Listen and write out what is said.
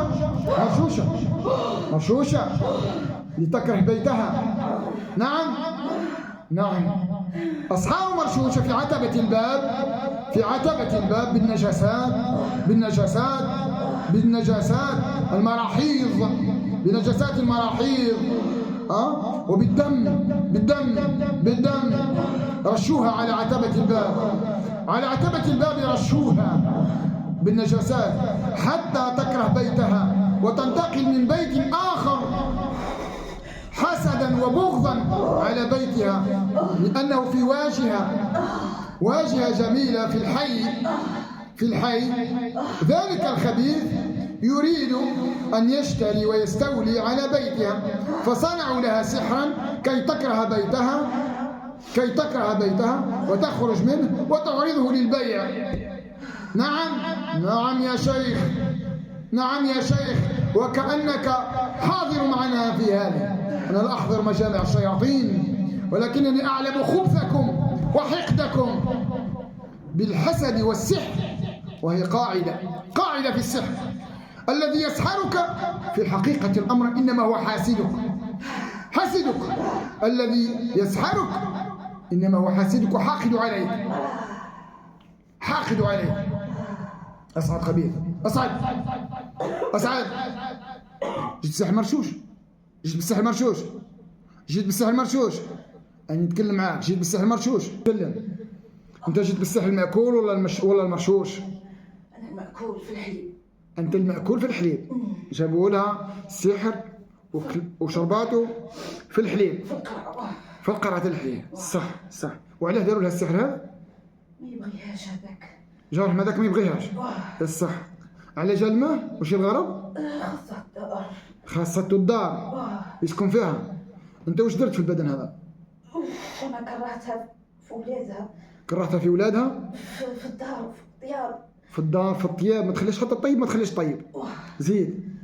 مرشوشة مرشوشة مرشوشة لتكره بيتها. نعم نعم. أصحاب مرشوشة في عتبة الباب، في عتبة الباب بالنجاسات، بالنجاسات بالنجاسات المراحيض، بنجاسات المراحيض، وبالدم، بالدم بالدم. رشوها على عتبة الباب، على عتبة الباب رشوها بالنجاسات حتى تكره بيتها وتنتقل من بيت آخر حسدا وبغضا على بيتها، لأنه في واجهة جميلة في الحي، في الحي ذلك الخبيث يريد أن يشتري ويستولي على بيتها، فصنعوا لها سحرا كي تكره بيتها، كي تكره بيتها وتخرج منه وتعرضه للبيع. نعم نعم يا شيخ، نعم يا شيخ، وكأنك حاضر معنا في هذا. أنا لا أحضر مجامع الشياطين، ولكنني أعلم خبثكم وحقدكم بالحسد والسحر، وهي قاعدة في السحر. الذي يسحرك في الحقيقة الأمر إنما هو حاسدك، حاسدك. الذي يسحرك إنما هو حاسدك وحاقد عليك، حاقد عليك. أسعد خبيث، أسعد أسعد. جيت بالسحر مرشوش، جيت بالسحر مرشوش، جيت بالسحر مرشوش. أنا نتكلم معاك، جيت بالسحر مرشوش. تكلم. أنت جيت بالسحر المأكول ولا المرشوش؟ أنا المأكول في الحليب. أنت المأكول في الحليب. جابوا لها السحر وشرباته في الحليب، في قرعة الحليب. صح صح. وعلاه داروا لها السحر هذا؟ ما يبغيهاش هذاك. جارهم هذاك ما يبغيهاش. الصح. على جال الماء وش الغرض؟ خاصة الدار. خاصة الدار يسكن فيها. أنت وش درت في البدن هذا؟ أنا كرهتها في ولادها. كرهتها في ولادها؟ في الدار وفي الطياب. في الدار في الطياب. ما تخليش حتى الطيب، ما تخليش طيب. زيد.